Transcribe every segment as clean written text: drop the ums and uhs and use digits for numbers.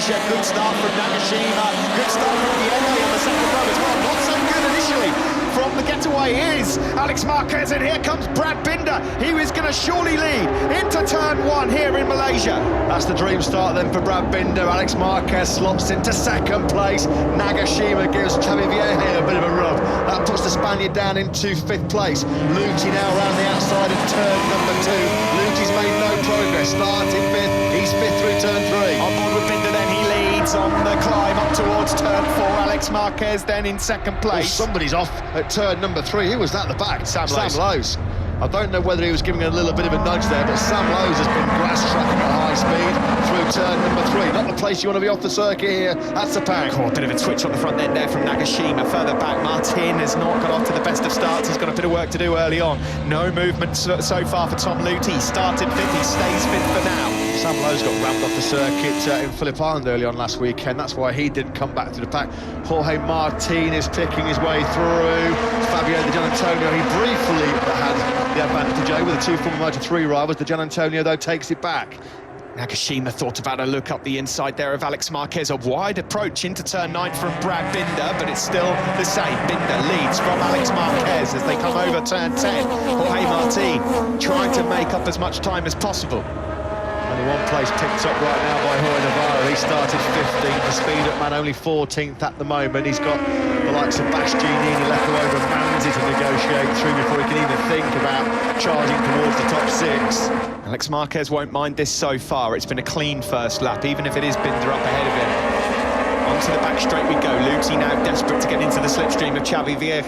Malaysia. Good start from Nagashima. Good start from Diego on the second row as well. Not so good initially from the getaway is Alex Marquez, and here comes Brad Binder. He was going to surely lead into turn one here in Malaysia. That's the dream start then for Brad Binder. Alex Marquez slots into second place. Nagashima gives Xavi Vieja a bit of a rub. That puts the Spaniard down into fifth place. Luti now around the outside of turn number two. Luti's made no progress, starting fifth. He's fifth through turn three. On board with Binder then, he leads on the climb up towards turn four. Alex Marquez then in second place. Well, somebody's off at turn number three. Who was that at the back? Sam Lowe's. I don't know whether he was giving a little bit of a nudge there, but Sam Lowe's has been grass tracking at high speed through turn number three. Not the place you want to be off the circuit here at Sepang. Oh, a bit of a twitch on the front end there from Nagashima. Further back, Martin has not got off to the best of starts. He's got a bit of work to do early on. No movement so far for Tom Luti. He started fifth, he stays fifth for now. Sam Lowe's got rammed off the circuit in Phillip Island early on last weekend. That's why he didn't come back to the pack. Jorge Martin is picking his way through. Fabio Di Gianantonio, he briefly had the advantage over the two former Moto3 rivals. Di Gianantonio, though, takes it back. Nagashima thought about a look up the inside there of Alex Marquez. A wide approach into turn 9 from Brad Binder, but it's still the same. Binder leads from Alex Marquez as they come over turn 10. Jorge Martin trying to make up as much time as possible. Only one place picked up right now by Jorge Navarro. He started 15th, the speed up man only 14th at the moment. He's got the likes of Bastianini, Lecco over Manzi to negotiate through before he can even think about charging towards the top six. Alex Marquez won't mind this so far. It's been a clean first lap, even if it is Binder up ahead of him. Onto the back straight we go. Luti now desperate to get into the slipstream of Xavi Vieja.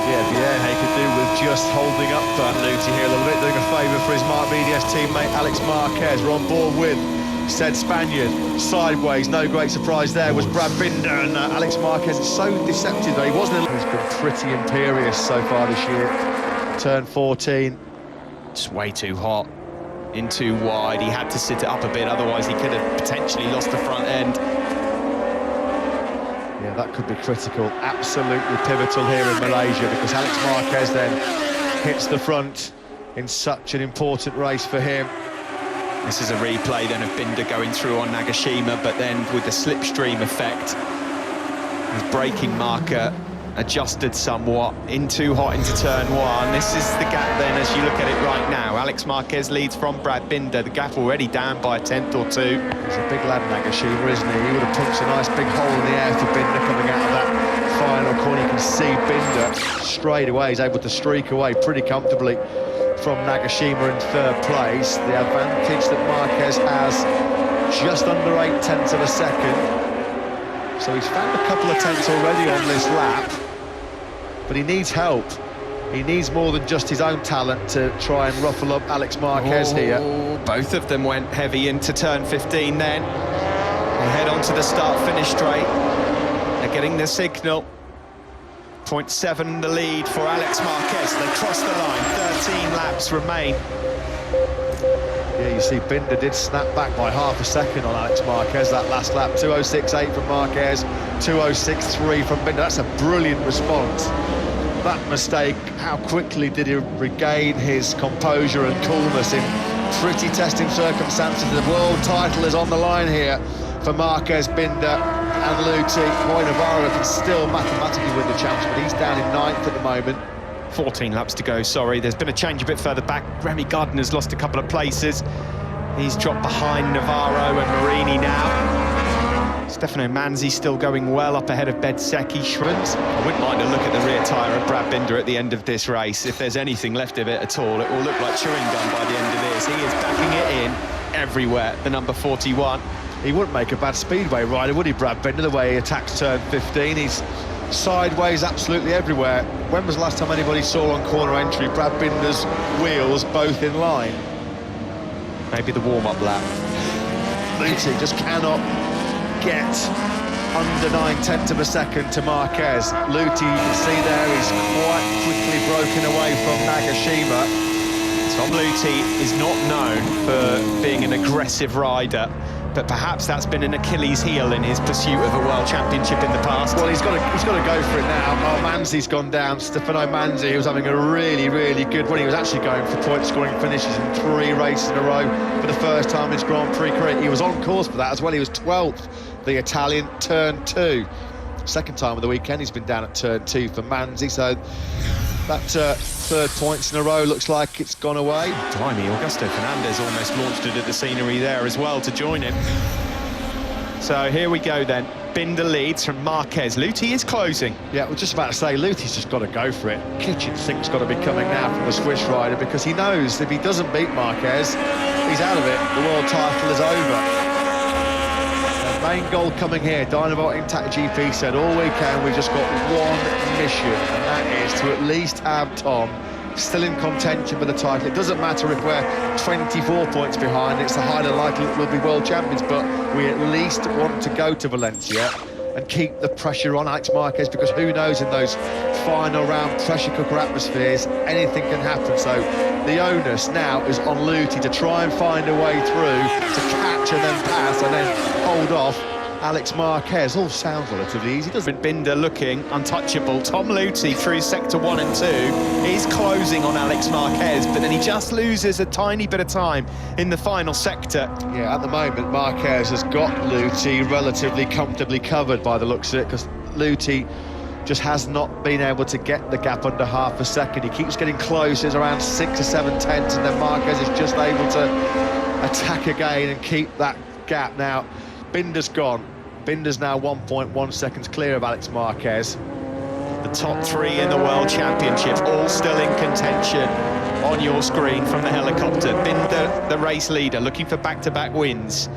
Yeah, Vieja could do with just holding up that Luti here a little bit, doing a favour for his Mark BDS teammate Alex Marquez. We're on board with said Spaniard. Sideways, no great surprise there was Brad Binder, and Alex Marquez is so deceptive though. He's been pretty imperious so far this year. Turn 14. It's way too hot, in too wide. He had to sit it up a bit, otherwise he could have potentially lost the front end. Yeah, that could be critical, absolutely pivotal here in Malaysia, because Alex Marquez then hits the front in such an important race for him. This is a replay then of Binder going through on Nagashima, but then with the slipstream effect, his braking marker adjusted somewhat, in too hot into turn one. This is the gap then as you look at it right now. Alex Marquez leads from Brad Binder, the gap already down by a tenth or two. He's a big lad, Nagashima, isn't he? He would have punched a nice big hole in the air for Binder coming out of that final corner. You can see Binder straight away, he's able to streak away pretty comfortably from Nagashima in third place. The advantage that Marquez has, just under 8 tenths of a second. So he's found a couple of tenths already on this lap, but he needs help. He needs more than just his own talent to try and ruffle up Alex Marquez here. Both of them went heavy into turn 15 then. They head on to the start-finish straight. They're getting the signal. 0.7 the lead for Alex Marquez. They cross the line, 13 laps remain. Yeah, you see Binder did snap back by half a second on Alex Marquez that last lap. 2:06.8 from Marquez, 2:06.3 from Binder. That's a brilliant response. That mistake, how quickly did he regain his composure and coolness in pretty testing circumstances. The world title is on the line here for Marquez, Binder and Luti. Jorge Navarro can still mathematically win the championship, but he's down in 9th at the moment. 14 laps to go, sorry. There's been a change a bit further back. Remy Gardner's lost a couple of places. He's dropped behind Navarro and Marini now. Stefano Manzi still going well up ahead of Bedsecki. I wouldn't mind a look at the rear tyre of Brad Binder at the end of this race. If there's anything left of it at all, it will look like chewing gum by the end of this. He is backing it in everywhere, the number 41. He wouldn't make a bad speedway rider, would he, Brad Binder, the way he attacks turn 15. He's sideways absolutely everywhere. When was the last time anybody saw on corner entry Brad Binder's wheels both in line? Maybe the warm-up lap. Luti just cannot get under 9 tenths of a second to Marquez. Luti, you can see there, he's quite quickly broken away from Nagashima. Tom Luthi is not known for being an aggressive rider, but perhaps that's been an Achilles heel in his pursuit of a world championship in the past. Well, he's got to go for it now. Oh, Manzi's gone down. Stefano Manzi, who was having a really, really good run. He was actually going for point-scoring finishes in 3 races in a row for the first time in his Grand Prix career. He was on course for that as well. He was 12th, the Italian, turn 2. Second time of the weekend, he's been down at turn 2 for Manzi, so that 3rd points in a row looks like it's gone away. Blimey, Augusto Fernandez almost launched it at the scenery there as well to join him. So here we go then. Binder leads from Marquez. Luthi is closing. Yeah, I was just about to say, Luthi's just got to go for it. Kitchen sink's got to be coming now from the Swiss rider, because he knows if he doesn't beat Marquez, he's out of it. The world title is over. Main goal coming here, Dynavolting TAC GP said all weekend we've just got one mission, and that is to at least have Tom still in contention for the title. It doesn't matter if we're 24 points behind, it's highly likely we'll be world champions, but we at least want to go to Valencia and keep the pressure on Alex Marquez, because who knows, in those final round pressure cooker atmospheres, anything can happen. So the onus now is on Luthi to try and find a way through, to catch and then pass and then hold off Alex Marquez. All sounds relatively easy, doesn't it? Binder looking untouchable. Tom Luthi through sector 1 and 2 is closing on Alex Marquez, but then he just loses a tiny bit of time in the final sector. Yeah, at the moment Marquez has got Luthi relatively comfortably covered by the looks of it, because Luthi just has not been able to get the gap under half a second. He keeps getting close, it's around 6 or 7 tenths, and then Marquez is just able to attack again and keep that gap. Now Binder's gone. Binder's now 1.1 seconds clear of Alex Marquez. The top 3 in the World Championship, all still in contention on your screen from the helicopter. Binder, the race leader, looking for back-to-back wins.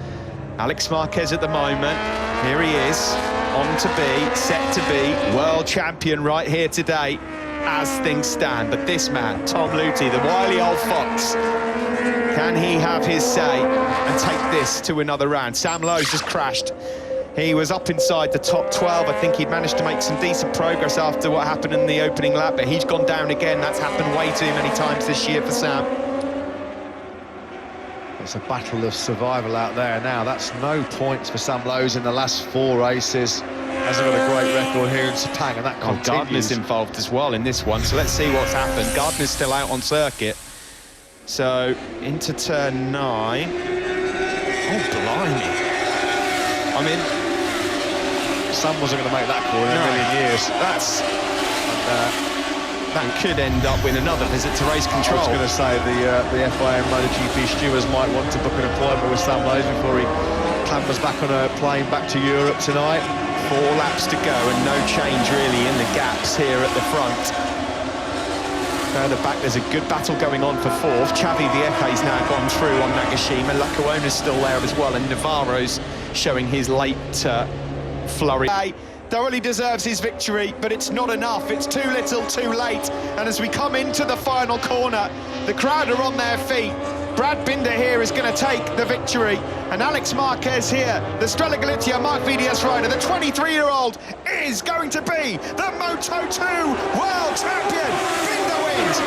Alex Marquez at the moment, here he is, on to be, set to be, world champion right here today, as things stand. But this man, Tom Luthi, the wily old fox, can he have his say and take this to another round? Sam Lowe's just crashed. He was up inside the top 12. I think he'd managed to make some decent progress after what happened in the opening lap, but he's gone down again. That's happened way too many times this year for Sam. It's a battle of survival out there now. That's no points for Sam Lowe's in the last 4 races. Hasn't got a great record here in Sepang, and that continues. Gardner's involved as well in this one, so let's see what's happened. Gardner's still out on circuit. So, into turn 9. Oh, blimey. I mean, Sam wasn't going to make that call in a million years. That could end up with another visit to race control. I was going to say the FIA and MotoGP stewards might want to book an appointment with Sam Lowe's before he clambers back on a plane back to Europe tonight. 4 laps to go and no change really in the gaps here at the front. Further back, there's a good battle going on for 4th. Xavi Vieja's now gone through on Nagashima. Lacuona's still there as well, and Navarro's showing his late flurry. Thoroughly deserves his victory, but it's not enough. It's too little, too late. And as we come into the final corner, the crowd are on their feet. Brad Binder here is going to take the victory. And Alex Marquez here, the Strella Galicia Mark VDS rider, the 23-year-old, is going to be the Moto2 World Champion. Binder wins.